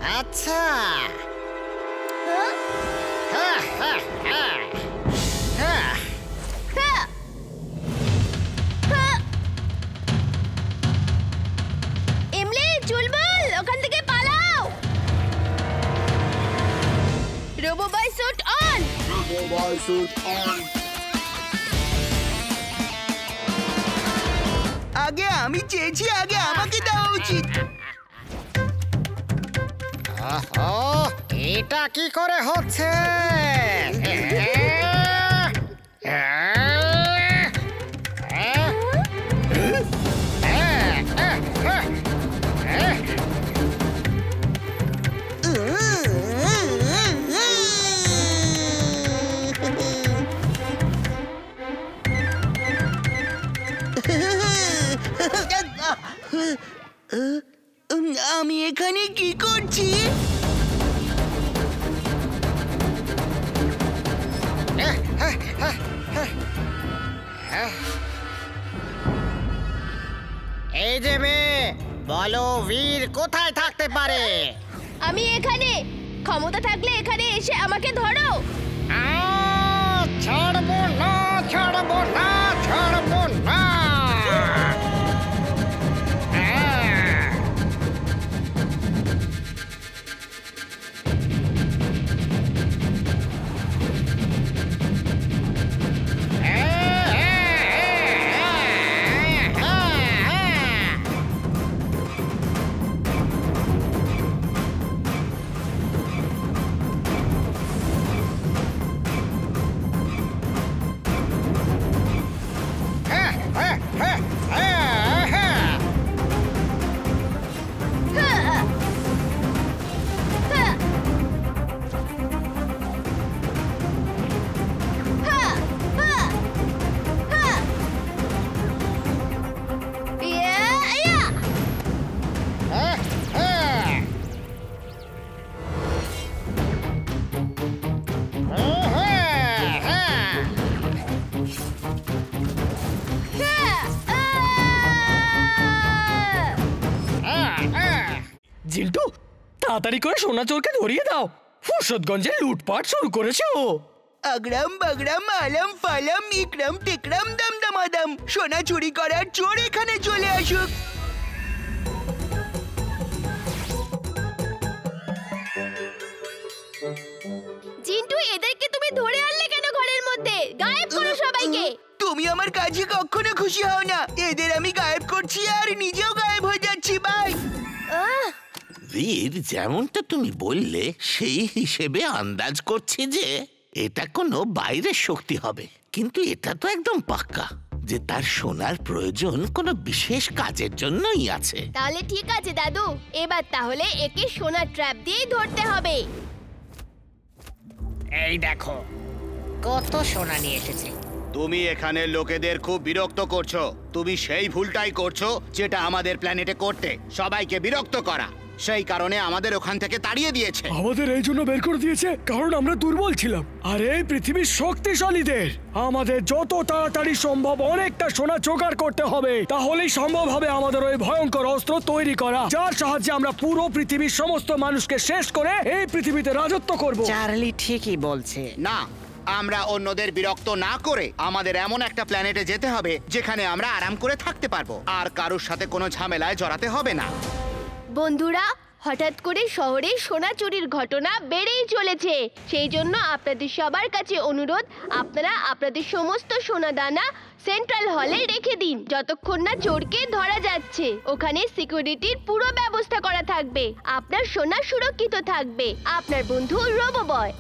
আচ্ছা ইমলি, চুলবুল, ওখান থেকে পালাও। Roboboy suit on. Roboboy suit on. আগে আমি চেয়েছি, আগে আমাকে দেওয়া উচিত। এটা কি করে হচ্ছে? আমি এখানে কি করছি? এই যে মেয়ে, বলো বীর কোথায় থাকতে পারে? আমি এখানে। ক্ষমতা থাকলে এখানে এসে আমাকে ধরো। ছাড়বো না, ছাড়বো না, ছাড়বো না। জিল্টু, তাড়াতাড়ি করে সোনা চোরকে ধরিয়ে দাও। ফুরসতগঞ্জে লুটপাট শুরু করেছে ও। আগরাম বাগরাম আলম ফালাম ইকরাম টিকরাম দাম দামাদাম। সোনা চুরি করার চোর এখানে চলে আসুক। জিন্টু, এদেরকে তুমি ধরে আনলে কেন ঘরের মধ্যে? গায়েব করো সবাইকে। তুমি আমার কাছে কখনো খুশি হও না। এদের আমি গায়েব করছি আর নিজেও গায়েব হয়ে যাচ্ছি। বাই। বীর, যেমনটা তুমি বললে সেই হিসেবে আন্দাজ করছি যে এটা কোনো বাইরের শক্তি হবে, কিন্তু এটা তো একদম পাক্কা যে তার সোনার প্রয়োজন কোনো বিশেষ কাজের জন্যই আছে। তাহলে ঠিক আছে দাদু, এবার তাহলে একে সোনার ট্র্যাপ দিয়েই ধরতে হবে। এই দেখো কত সোনা নিয়ে এসেছে। তুমি এখানে লোকেদের খুব বিরক্ত করছো। তুমি সেই ভুলটাই করছো যেটা আমাদের প্ল্যানেটে করতে, সবাইকে বিরক্ত করা। সেই কারণে আমাদের ওখান থেকে তাড়িয়ে দিয়েছে। আমাদের এই জন্য বের করে দিয়েছে কারণ আমরা দুর্বল ছিলাম। আর এই পৃথিবীর শক্তিশালীদের আমাদের যত তাড়াতাড়ি সম্ভব অনেকটা সোনা জোগাড় করতে হবে, তাহলেই সম্ভব হবে আমাদের ওই ভয়ঙ্কর অস্ত্র তৈরি করা, যার সাহায্যে আমরা পুরো পৃথিবীর সমস্ত মানুষকে শেষ করে এই পৃথিবীতে রাজত্ব করব। চার্লি ঠিকই বলছে। না, আমরা অন্যদের বিরক্ত না করে আমাদের এমন একটা প্ল্যানেটে যেতে হবে যেখানে আমরা আরাম করে থাকতে পারবো আর কারোর সাথে কোনো ঝামেলায় জড়াতে হবে না। বন্ধুরা, হঠাৎ করে শহরে সোনা চুরির ঘটনা বেড়েই চলেছে। সেই জন্য আপনাদের সবার কাছে অনুরোধ, আপনারা আপনাদের সমস্ত সোনা দানা সেন্ট্রাল হলে রেখে দিন যতক্ষণ না চোরকে ধরা যাচ্ছে। ওখানে সিকিউরিটির পুরো ব্যবস্থা করা থাকবে। আপনার সোনা সুরক্ষিত থাকবে। আপনার বন্ধু রোবোবয়।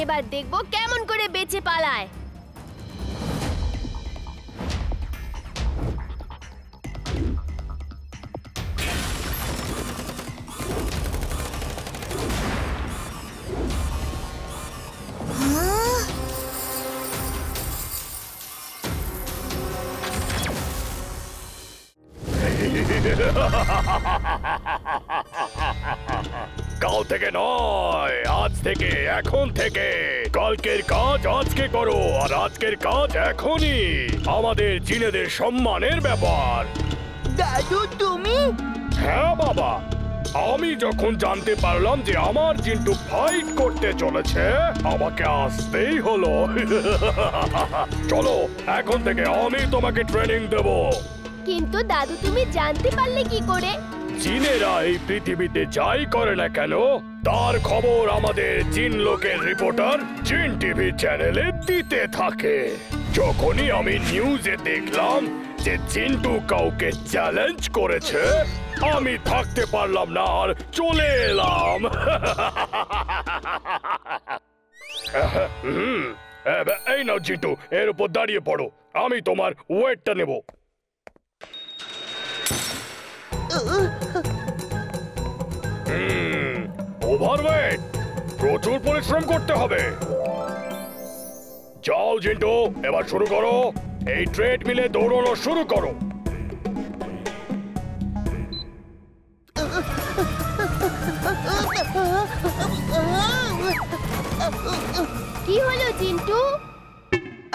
এবার দেখবো কেমন করে বেঁচে পালায়। কাল থেকে নয়, আজ থেকে, এখন থেকে। কালকের কাজ আজকে করো, আর আজকের কাজ এখনই। আমাদের জিনেদের সম্মানের ব্যাপার। দাদু তুমি? হ্যাঁ বাবা, আমি যখন জানতে পারলাম যে আমার জিন্টু ফাইট করতে চলেছে, আমাকে আসতেই হলো। চলো, এখন থেকে আমি তোমাকে ট্রেনিং দেব। কিন্তু দাদু তুমি জানতে পারলে কি করে? জিনেরা এই পৃথিবীতে যাই করে না কেন, তার খবর আমাদের জিন লোকের রিপোর্টার জিন টিভি চ্যানেলে দিতে থাকে। যখনই আমি নিউজে দেখলাম যে জিন্টু কাউকে চ্যালেঞ্জ করেছে, আমি থাকতে পারলাম না আর চলে এলাম। এই নাও জিন্টু, এর উপর দাঁড়িয়ে পড়ো, আমি তোমার ওয়েটটা নেব। ওভারওয়েট, প্রচুর পরিশ্রম করতে হবে। যাও জিন্টু, এবার শুরু করো। এই ট্রেড মিলে দৌড়ানো শুরু করো। কি হলো জিন্টু?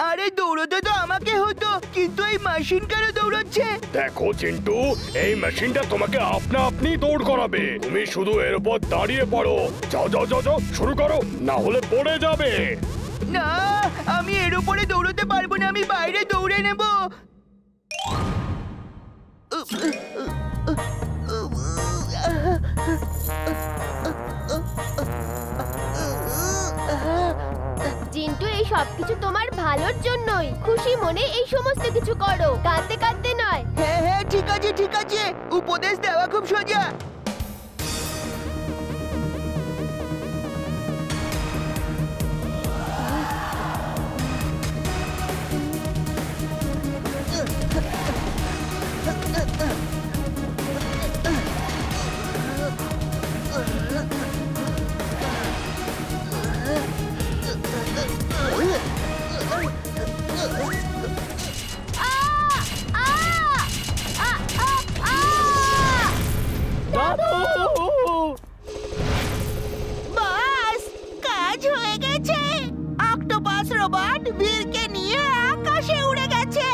আরে দৌড়তে তো আমাকে হতো, কিন্তু এই মেশিন কেন দৌড়াচ্ছে? দেখো চিন্টু, এই মেশিনটা তোমাকে আপনা আপনি দৌড় করাবে। তুমি শুধু এর উপর দাঁড়িয়ে পড়ো। যাও যাও যাও যাও, শুরু করো, না হলে পড়ে যাবে। না, আমি এর উপরে দৌড়তে পারবো না, আমি বাইরে দৌড়ে নেব। জিন্টু, এই সবকিছু তোমার ভালোর জন্যই। খুশি মনে এই সমস্ত কিছু করো, কাঁদতে কাঁদতে নয়। হ্যাঁ হ্যাঁ, ঠিক আছে ঠিক আছে, উপদেশ দেওয়া খুব সোজা। বাস, কাজ হয়ে গেছে। অক্টোপাস রোবট বীরকে নিয়ে আকাশে উড়ে গেছে।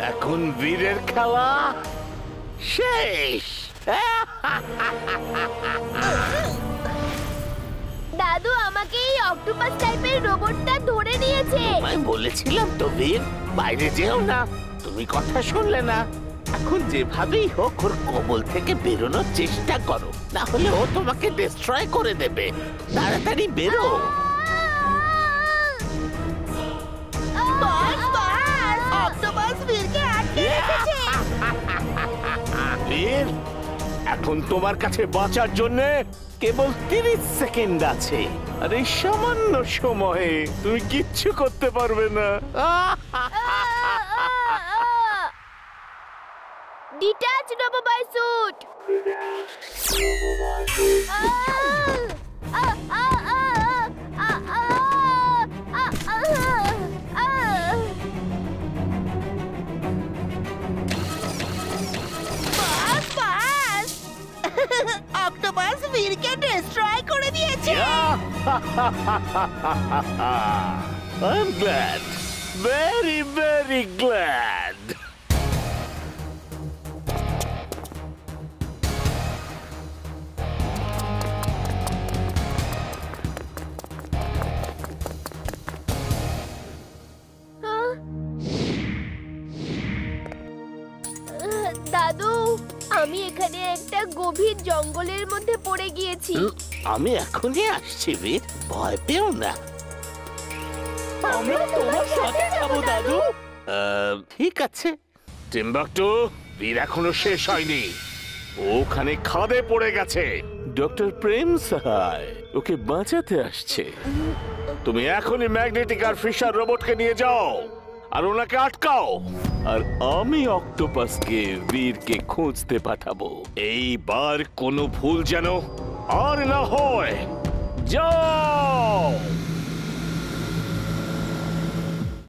এখন বীরের খেলা শেষ। দাদু, আমাকে এই অক্টোপাস টাইপের রোবটটা ধরে নিয়েছে। আমি বলেছিলাম তো বীর, বাইরে যেও না। তুমি কথা শুনলে না। এখন যেভাবেই হোক ওর কবল থেকে বেরোনোর চেষ্টা করো, না হলে ও তোমাকে ডিস্ট্রয় করে দেবে। তাড়াতাড়ি বেরো। বাস বাস, অক্টোপাস বীরকে আটকে রেখেছে। বীর, এখন তোমার কাছে বাঁচার জন্য কেবল 30 সেকেন্ড আছে। আর এই সামান্য সময়ে তুমি কিচ্ছু করতে পারবে না। Detach Roboboy suit. বাস বাস, অক্টোপাস বীরকে ডিস্ট্রয় করে দিয়েছে। I'm glad, very very glad. দাদু, আমি এখানে একটা গভীর জঙ্গলের মধ্যে পড়ে গিয়েছি। আমি এখনই আসছি বীর, ভয় পেও না। আমরা তোমার সাথে যাব দাদু। ঠিক আছে টিম্বাকটু, বীর এখনো শেষ হয়নি। ওখানে খাদে পড়ে গেছে। ডক্টর প্রেম সাহায় ওকে বাঁচাতে আসছে। তুমি এখনই ম্যাগনেটিক আর ফিশার রোবটকে নিয়ে যাও আর ওনাকে আটকাও। আর আমি অক্টোপাসকে বীরকে খুঁজতে পাঠাবো। এইবার কোনো ভুল যেন আর না হয়। যাও।